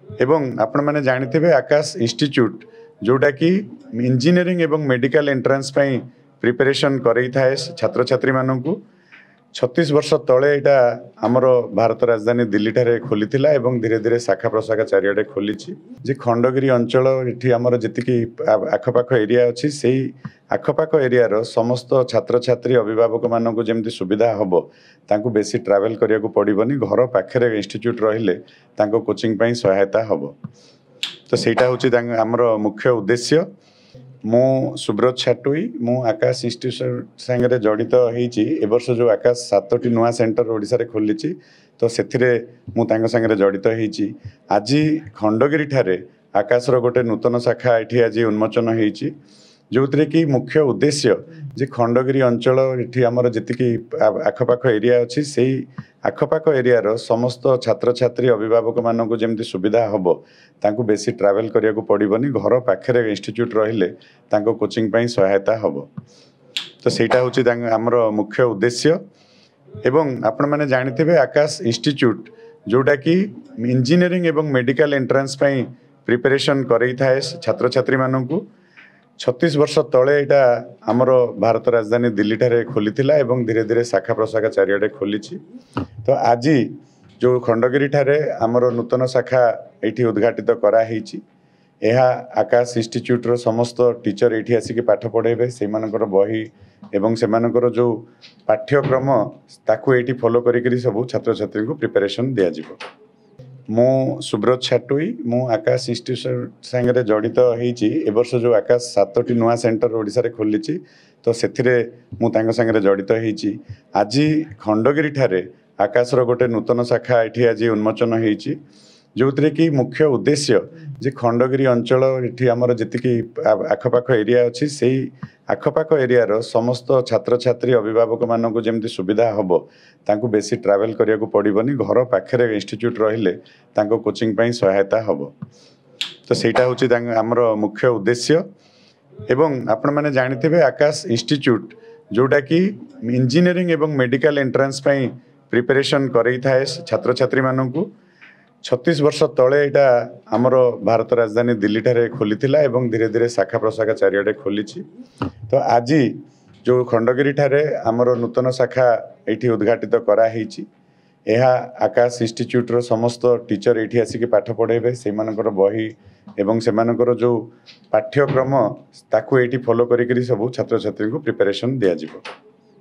एवं आपण मैंने जानिथिबे आकाश इंस्टीट्यूट जोटा कि इंजीनियरिंग एवं मेडिकल एंट्रांस पई प्रिपरेशन करई थाए छात्र छात्री माननकु 36 वर्ष तले यहाँ आमर भारत राजधानी दिल्ली ठारे खोली एवं धीरे धीरे शाखा प्रशाखा चारिआडे खोली जे खंडगिरी अंचल ये आमर जी आखपाख एरिया अच्छी से आखपाख एरिया समस्त छात्र छात्री अभिभावक मानक जमी सुविधा हम तांको बेसी ट्रावेल करिया को पड़बनी घर पाखे इंस्टीट्यूट रहिले तांको कोचिंग पई सहायता हम तो सेटा होची आमर मुख्य उद्देश्य। मु सुब्रत छाटुई मु आकाश इंस्टीट्यूशन संगे जड़ित होईची ए वर्ष जो आकाश 7टी नुआ सेंटर ओडिसा रे खोली तो सेथिरे मु तांको संगे जड़ित होईची। आज खंडगिरी ठारे आकाश रो गोटे नूतन शाखा एठी आज उन्मोचन होईची जो कि मुख्य उद्देश्य जे खंडगिरी अंचल ये आमर जी आखपाख एरिया अच्छी से आखपाख एरिया समस्त छात्र छात्री अभिभावक मानक जमी सुविधा हम तांको बेसी ट्रावेल करिया को पड़बनी घर पाखे इंस्टीट्यूट रहिले तांको कोचिंग पई सहायता हम तो सेटा होची आमर मुख्य उद्देश्य। एवं आपण मैंने जानिथिबे आकाश इंस्टीट्यूट जोटा कि इंजीनियरिंग एवं मेडिकल एंट्रांस पई प्रिपरेशन करई थाए छात्र छात्री माननकु 36 वर्ष तले यहाँ आमर भारत राजधानी दिल्ली ठारे खोली एवं धीरे धीरे शाखा प्रशाखा चारिआडे खोली तो आज जो खंडगिरी ठारे आमर नूतन शाखा ये उद्घाटित कराई आकाश इंस्टीट्यूट रो समस्त टीचर ये आसिक पाठ पढ़ेबे से बही एवं से जो पाठ्यक्रम ताकू ये फॉलो करी सब छात्र छात्री को प्रिपरेशन दिया जिवो। मु सुब्रत छाटुई मु आकाश इंस्टीट्यूशन संगे जड़ित होईची ए वर्ष जो आकाश 7टी नुआ सेंटर ओडिसा रे खोली तो सेथिरे मु तांको संगे जड़ित होईची। आज खंडगिरी ठारे आकाश रो गोटे नूतन शाखा एठी आज उन्मोचन होईची जो कि मुख्य उद्देश्य जे खंडगिरी अंचल ये आमर जी आखपाख एरिया अच्छी से आखपाख एरिया समस्त छात्र छात्री अभिभावक मानक जमी सुविधा हम तांको बेसी ट्रावेल करिया को पड़बनी घर पाखे इंस्टीट्यूट रहिले तांको कोचिंग पई सहायता हम तो सेटा होची आमर मुख्य उद्देश्य। एवं आपण मैंने जानिथिबे आकाश इंस्टीट्यूट जोटा कि इंजीनियरिंग एवं मेडिकल एंट्रांस पई प्रिपरेशन करई थाए छात्र छात्री माननकु 36 वर्ष तले यहाँ आमर भारत राजधानी दिल्ली ठारे खोली एवं धीरे धीरे शाखा प्रशाखा चारिआडे खोली तो आज जो खंडगिरी ठारे आमर नूतन शाखा ये उद्घाटित कराई आकाश इंस्टीट्यूट रो समस्त टीचर ये आसिक पाठ पढ़ेबे से बही एवं से जो पाठ्यक्रम ताकू ये फॉलो करी सब छात्र छात्री को प्रिपरेशन दिया जिवो।